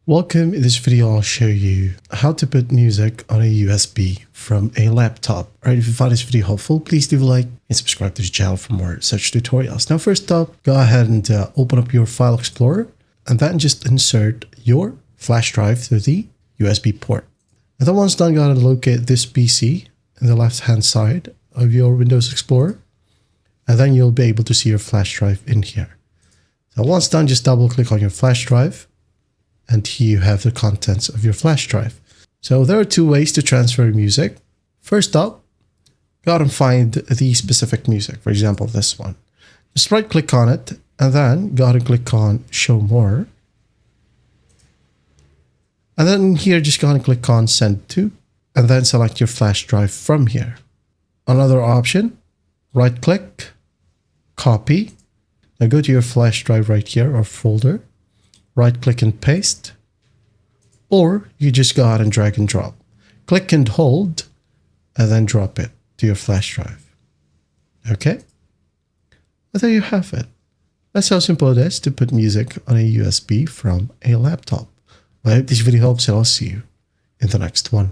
Welcome. In this video, I'll show you how to put music on a USB from a laptop. Alright, if you find this video helpful, please leave a like and subscribe to the channel for more such tutorials. Now, first up, go ahead and open up your File Explorer and then just insert your flash drive through the USB port. And then once done, go ahead and locate this PC on the left-hand side of your Windows Explorer. And then you'll be able to see your flash drive in here. So once done, just double click on your flash drive. And here you have the contents of your flash drive. So there are two ways to transfer music. First up, go out and find the specific music. For example, this one. Just right click on it and then go out and click on Show More. And then here, just go ahead and click on Send To and then select your flash drive from here. Another option, right click, copy. Now go to your flash drive right here or folder. Right click and paste, or you just go ahead and drag and drop. Click and hold, and then drop it to your flash drive. Okay? And there you have it. That's how simple it is to put music on a USB from a laptop. I hope this video helps, and I'll see you in the next one.